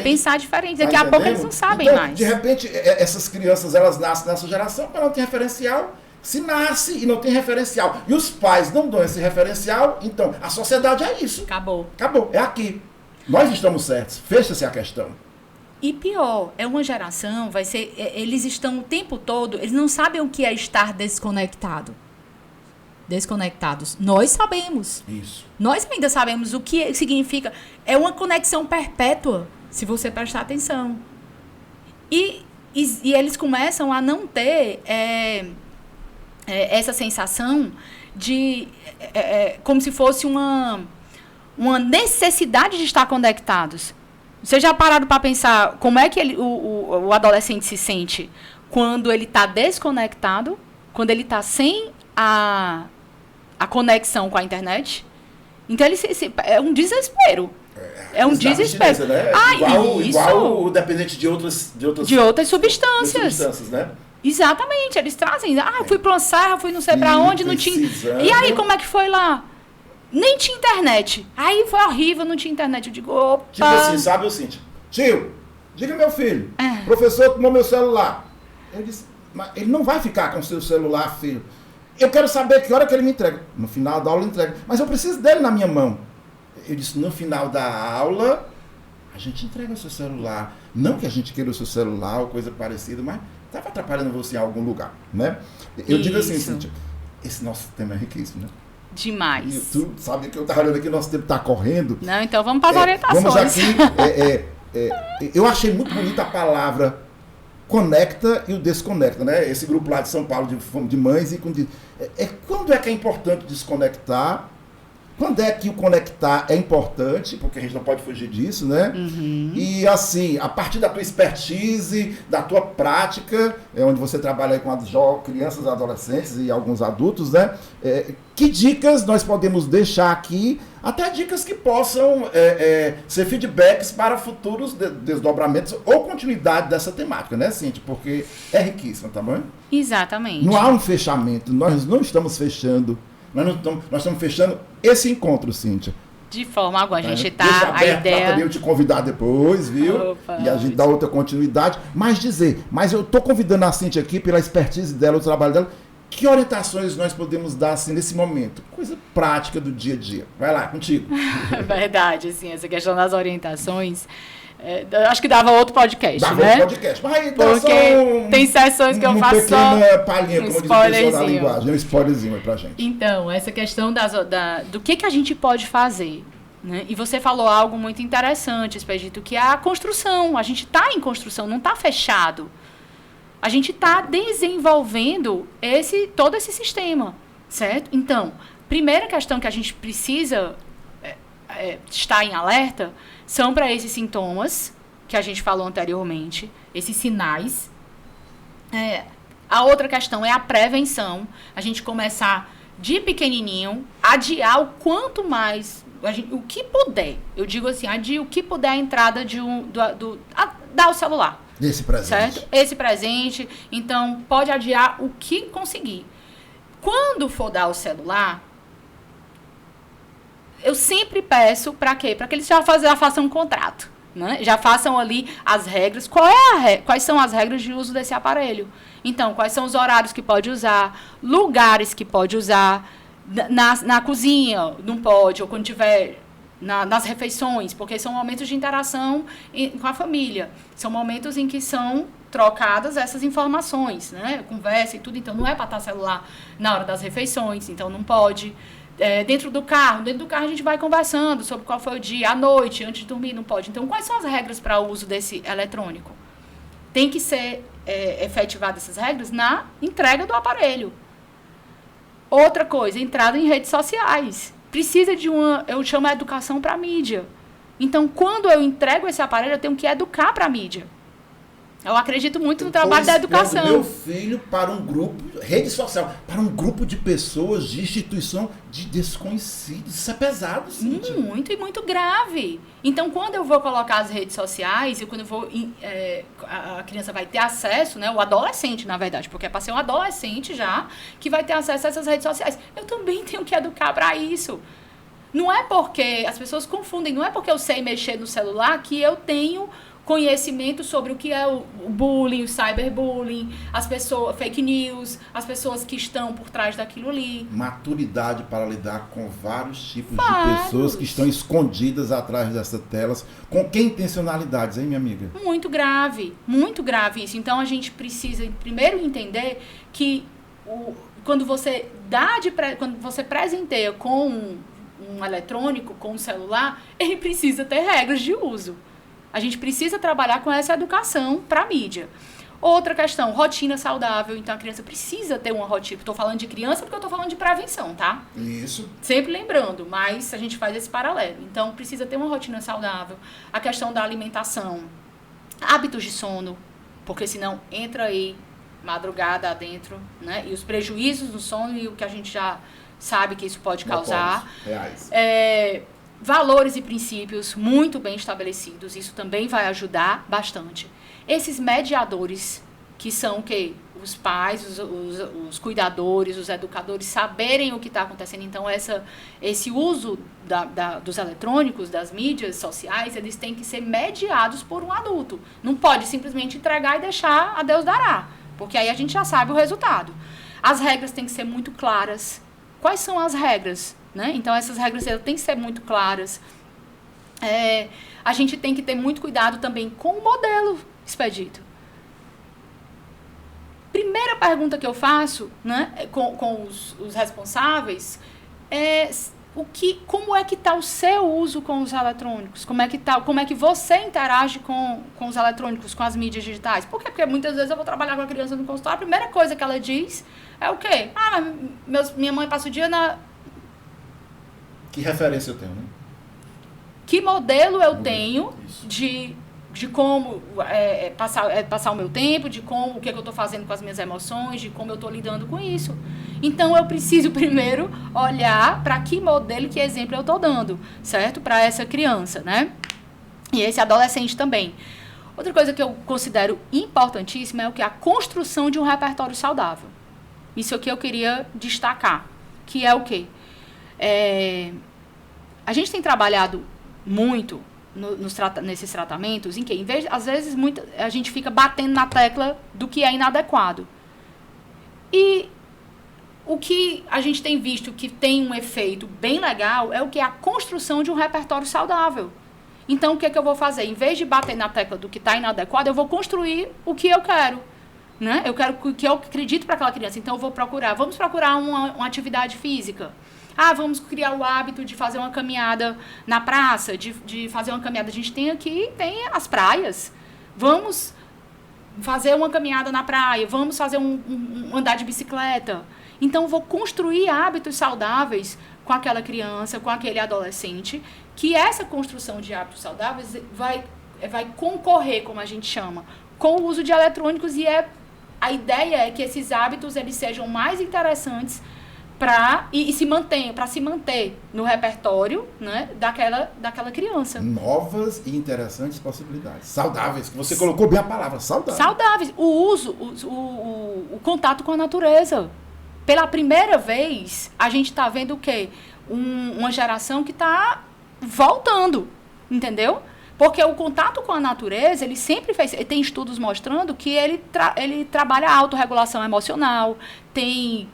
Pensar diferente. Daqui a pouco eles não sabem então, mais. De repente, essas crianças, elas nascem nessa geração, mas não tem referencial. Se nasce e não tem referencial, e os pais não dão esse referencial, então a sociedade é isso. Acabou. É aqui. Nós estamos certos. Fecha-se a questão. E pior, é uma geração, eles estão o tempo todo, eles não sabem o que é estar desconectados. Nós sabemos. Isso. Nós ainda sabemos o que significa. É uma conexão perpétua, se você prestar atenção. E eles começam a não ter essa sensação de... como se fosse uma necessidade de estar conectados. Vocês já pararam para pensar como é que o adolescente se sente quando ele está desconectado, quando ele está sem a conexão com a internet? Então, é um desespero. É um desespero. Né? Igual o dependente de outras substâncias. Né? Exatamente. Eles trazem. Fui para uma serra, fui não sei para onde, não tinha. E aí, como é que foi lá? Nem tinha internet. Aí foi horrível, não tinha internet. Eu digo, opa. Tipo assim, sabe o Cíntia? Tio, diga meu filho, professor tomou meu celular. Eu disse, mas ele não vai ficar com o seu celular, filho. Eu quero saber que hora que ele me entrega. No final da aula ele entrega. Mas eu preciso dele na minha mão. Eu disse, no final da aula, a gente entrega o seu celular. Não que a gente queira o seu celular ou coisa parecida, mas estava atrapalhando você em algum lugar, né? Eu digo assim, Cíntia, esse nosso tema é riquíssimo, né? Demais. E tu sabe que eu estava olhando aqui, nosso tempo está correndo. Não, então vamos para as orientações. Vamos aqui. Eu achei muito bonita a palavra conecta e o desconecta, né? Esse grupo lá de São Paulo de mães e quando é que é importante desconectar? Quando é que o conectar é importante? Porque a gente não pode fugir disso, né? E assim, a partir da tua expertise, da tua prática, onde você trabalha aí com crianças, adolescentes e alguns adultos, né? Que dicas nós podemos deixar aqui? Até dicas que possam ser feedbacks para futuros desdobramentos ou continuidade dessa temática, né, Cíntia? Porque é riquíssima, tá bom? Exatamente. Não há um fechamento, nós não estamos fechando. Nós estamos fechando esse encontro, Cíntia. De forma alguma, a gente tá... Deixa aberto a ideia... para eu te convidar depois, viu? Opa, e a gente dá outra continuidade. Mas eu estou convidando a Cíntia aqui, pela expertise dela, o trabalho dela, que orientações nós podemos dar assim, nesse momento? Coisa prática do dia a dia. Vai lá, contigo. Verdade, assim, essa questão das orientações... acho que dava outro podcast, dava né? Outro podcast. Mas aí porque tem sessões que eu faço só palhinha, como diz o pessoal da linguagem. Um spoilerzinho aí pra gente. Então, essa questão do que a gente pode fazer, né? E você falou algo muito interessante, Expedito, que é a construção. A gente está em construção, não está fechado. A gente está desenvolvendo todo esse sistema, certo? Então, primeira questão que a gente precisa estar em alerta são para esses sintomas que a gente falou anteriormente, esses sinais. A outra questão é a prevenção. A gente começar de pequenininho, adiar o quanto mais o que puder, eu digo assim, o que puder a entrada dar o celular. Esse presente. Certo? Esse presente. Então, pode adiar o que conseguir. Quando for dar o celular, eu sempre peço para quê? Para que eles já façam um contrato. Né? Já façam ali as regras. Quais são as regras de uso desse aparelho? Então, quais são os horários que pode usar, lugares que pode usar, na cozinha não pode, ou quando tiver nas refeições, porque são momentos de interação com a família. São momentos em que são trocadas essas informações, né? Conversa e tudo. Então, não é para estar celular na hora das refeições, então não pode. Dentro do carro a gente vai conversando sobre qual foi o dia, à noite, antes de dormir, não pode. Então, quais são as regras para o uso desse eletrônico? Tem que ser efetivadas essas regras na entrega do aparelho. Outra coisa, entrada em redes sociais. Precisa de eu chamo a educação para a mídia. Então, quando eu entrego esse aparelho, eu tenho que educar para a mídia. Eu acredito muito no trabalho da educação. Meu filho para um grupo, rede social, para um grupo de pessoas, de instituição, de desconhecidos. Isso é pesado, Cíntia. Muito e muito grave. Então, quando eu vou colocar as redes sociais, e quando eu vou, a criança vai ter acesso, né, o adolescente, na verdade, porque é para ser um adolescente já, que vai ter acesso a essas redes sociais. Eu também tenho que educar para isso. Não é porque, as pessoas confundem, não é porque eu sei mexer no celular que eu tenho conhecimento sobre o que é o bullying, o cyberbullying, as pessoas, fake news, as pessoas que estão por trás daquilo ali. Maturidade para lidar com vários tipos de pessoas que estão escondidas atrás dessas telas. Com que intencionalidades, hein, minha amiga? Muito grave isso. Então, a gente precisa, primeiro, entender que quando você quando você presenteia com um eletrônico, com um celular, ele precisa ter regras de uso. A gente precisa trabalhar com essa educação para a mídia. Outra questão, rotina saudável. Então, a criança precisa ter uma rotina. Estou falando de criança porque eu estou falando de prevenção, tá? Isso. Sempre lembrando, mas a gente faz esse paralelo. Então, precisa ter uma rotina saudável. A questão da alimentação. Hábitos de sono, porque senão entra aí madrugada adentro, né? E os prejuízos do sono e o que a gente já sabe que isso pode causar. Reais. Valores e princípios muito bem estabelecidos, isso também vai ajudar bastante. Esses mediadores, que são o quê? Os pais, os cuidadores, os educadores, saberem o que está acontecendo. Então, esse uso dos eletrônicos, das mídias sociais, eles têm que ser mediados por um adulto. Não pode simplesmente entregar e deixar a Deus dará, porque aí a gente já sabe o resultado. As regras têm que ser muito claras. Quais são as regras? Né? Então, essas regras têm que ser muito claras. A gente tem que ter muito cuidado também com o modelo expedito. Primeira pergunta que eu faço, né, com os responsáveis é como é que está o seu uso com os eletrônicos? Como é que você interage com os eletrônicos, com as mídias digitais? Por quê? Porque muitas vezes eu vou trabalhar com a criança no consultório, a primeira coisa que ela diz é o quê? Minha mãe passa o dia na... Que referência eu tenho, né? Que modelo eu tenho de como passar o meu tempo, de o que eu estou fazendo com as minhas emoções, de como eu estou lidando com isso. Então, eu preciso primeiro olhar para que modelo, que exemplo eu estou dando, certo? Para essa criança, né? E esse adolescente também. Outra coisa que eu considero importantíssima é a construção de um repertório saudável. Isso aqui eu queria destacar, que é o quê? A gente tem trabalhado muito nesses tratamentos em que, às vezes, a gente fica batendo na tecla do que é inadequado. E o que a gente tem visto que tem um efeito bem legal é a construção de um repertório saudável. Então, o que eu vou fazer? Em vez de bater na tecla do que está inadequado, eu vou construir o que eu quero. Né? Eu quero o que eu acredito para aquela criança. Então, vamos procurar uma atividade física. Vamos criar o hábito de fazer uma caminhada na praça, de fazer uma caminhada. A gente tem as praias. Vamos fazer uma caminhada na praia, vamos fazer um andar de bicicleta. Então, vou construir hábitos saudáveis com aquela criança, com aquele adolescente, que essa construção de hábitos saudáveis vai concorrer, como a gente chama, com o uso de eletrônicos, e a ideia é que esses hábitos eles sejam mais interessantes e se manter no repertório, né, daquela criança. Novas e interessantes possibilidades. Saudáveis, que você colocou bem a palavra, saudáveis. Saudáveis. O contato com a natureza. Pela primeira vez, a gente está vendo o quê? Uma geração que está voltando, entendeu? Porque o contato com a natureza, ele sempre fez... Tem estudos mostrando que ele trabalha a autorregulação emocional, tem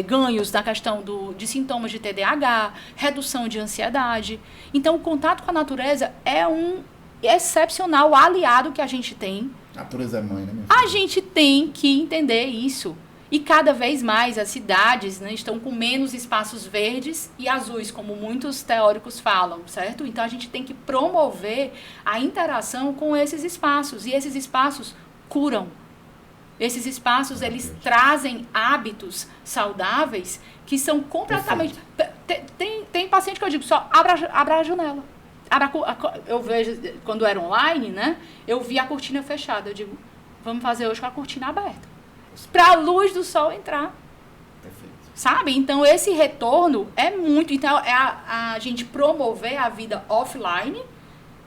ganhos na questão de sintomas de TDAH, redução de ansiedade. Então, o contato com a natureza é um excepcional aliado que a gente tem. A natureza é mãe, né, minha A filha? gente tem que entender isso. E cada vez mais as cidades, né, estão com menos espaços verdes e azuis, como muitos teóricos falam, certo? Então, a gente tem que promover a interação com esses espaços. E esses espaços curam. Esses espaços, eles trazem hábitos saudáveis que são completamente... Tem paciente que eu digo, só abra a janela. Eu vejo, quando era online, né? Eu vi a cortina fechada. Eu digo, vamos fazer hoje com a cortina aberta. Para a luz do sol entrar. Perfeito. Sabe? Então, esse retorno é muito... Então, é a gente promover a vida offline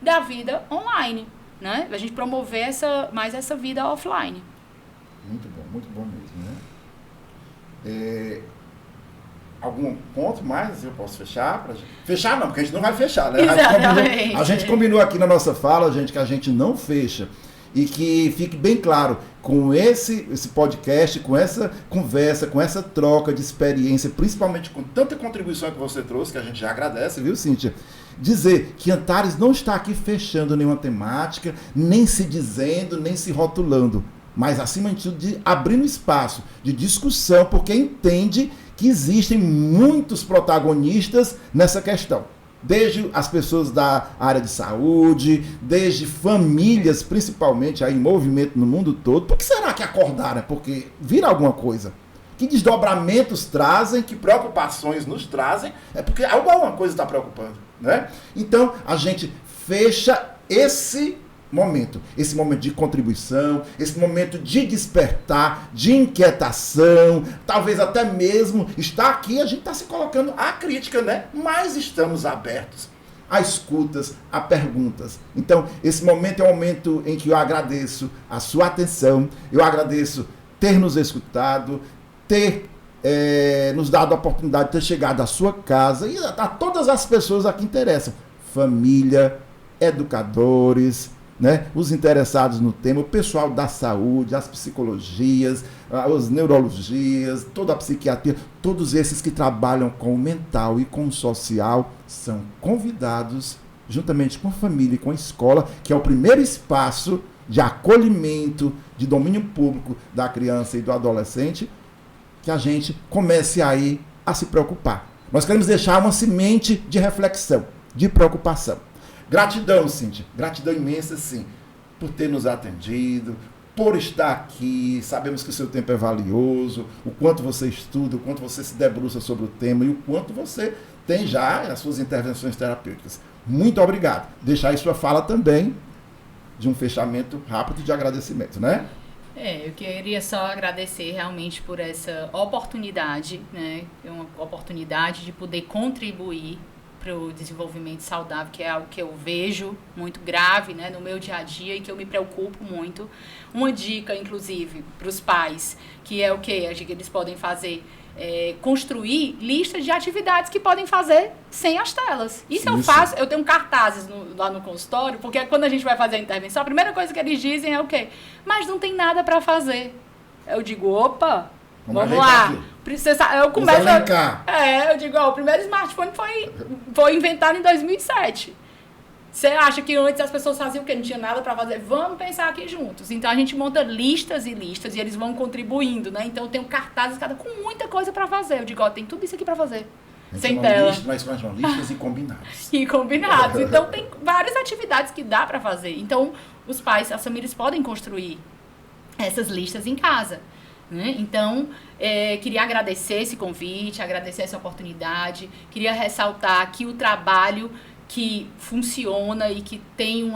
da vida online, né? A gente promover mais essa vida offline. Muito bom mesmo, né? Algum ponto mais eu posso fechar? Fechar não, porque a gente não vai fechar, né? A gente combinou aqui na nossa fala, gente, que a gente não fecha. E que fique bem claro, com esse podcast, com essa conversa, com essa troca de experiência, principalmente com tanta contribuição que você trouxe, que a gente já agradece, viu, Cíntia? Dizer que Antares não está aqui fechando nenhuma temática, nem se dizendo, nem se rotulando, mas, acima de tudo, abrindo espaço de discussão, porque entende que existem muitos protagonistas nessa questão. Desde as pessoas da área de saúde, desde famílias, principalmente, aí em movimento no mundo todo. Por que será que acordaram? Porque vira alguma coisa. Que desdobramentos trazem, que preocupações nos trazem, é porque alguma coisa está preocupando, né? Então, a gente fecha esse momento de contribuição, esse momento de despertar, de inquietação, talvez até mesmo estar aqui, a gente está se colocando à crítica, né? Mas estamos abertos a escutas, a perguntas. Então, esse momento é um momento em que eu agradeço a sua atenção, eu agradeço ter nos escutado, ter nos dado a oportunidade de ter chegado à sua casa e a todas as pessoas a que interessam. Família, educadores, né, os interessados no tema, o pessoal da saúde, as psicologias, as neurologias, toda a psiquiatria, todos esses que trabalham com o mental e com o social são convidados, juntamente com a família e com a escola, que é o primeiro espaço de acolhimento, de domínio público da criança e do adolescente, que a gente comece aí a se preocupar. Nós queremos deixar uma semente de reflexão, de preocupação. Gratidão, Cíntia. Gratidão imensa, sim, por ter nos atendido, por estar aqui. Sabemos que o seu tempo é valioso, o quanto você estuda, o quanto você se debruça sobre o tema e o quanto você tem já as suas intervenções terapêuticas. Muito obrigado. Deixar aí sua fala também de um fechamento rápido de agradecimento, né? Eu queria só agradecer realmente por essa oportunidade, né? Uma oportunidade de poder contribuir para o desenvolvimento saudável, que é algo que eu vejo muito grave, né, no meu dia a dia e que eu me preocupo muito. Uma dica, inclusive, para os pais, que é o que eles podem fazer, construir listas de atividades que podem fazer sem as telas. Isso eu faço, eu tenho cartazes lá no consultório, porque quando a gente vai fazer a intervenção, a primeira coisa que eles dizem é o quê? Mas não tem nada para fazer. Eu digo, opa, vamos lá. Eu começo eu digo, o primeiro smartphone foi inventado em 2007. Você acha que antes as pessoas faziam o quê? Não tinha nada para fazer? Vamos pensar aqui juntos. Então, a gente monta listas e listas e eles vão contribuindo, né? Então, eu tenho cartazes com muita coisa para fazer. Eu digo, tem tudo isso aqui para fazer. Sem tela. Nós chamamos listas e combinados. E combinados. Então, tem várias atividades que dá para fazer. Então, os pais, as famílias podem construir essas listas em casa. Né? Então, queria agradecer esse convite, agradecer essa oportunidade, queria ressaltar que o trabalho que funciona e que tem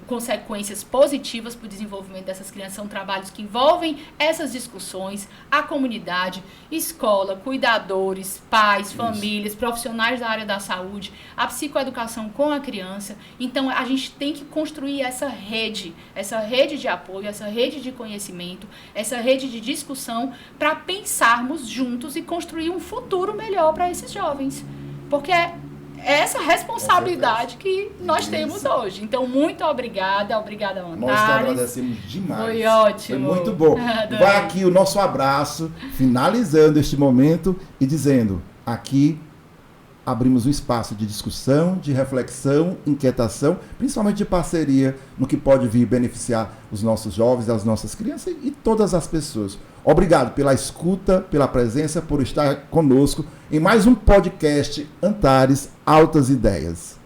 consequências positivas para o desenvolvimento dessas crianças. São trabalhos que envolvem essas discussões, a comunidade, escola, cuidadores, pais, famílias, profissionais da área da saúde, a psicoeducação com a criança. Então, a gente tem que construir essa rede de apoio, essa rede de conhecimento, essa rede de discussão para pensarmos juntos e construir um futuro melhor para esses jovens. Porque é essa responsabilidade que nós temos hoje. Então, muito obrigada Antares. Nós te agradecemos demais. Foi ótimo. Foi muito bom. Vai aqui o nosso abraço, finalizando este momento e dizendo, aqui abrimos um espaço de discussão, de reflexão, inquietação, principalmente de parceria no que pode vir beneficiar os nossos jovens, as nossas crianças e todas as pessoas. Obrigado pela escuta, pela presença, por estar conosco em mais um podcast Antares Altas Ideias.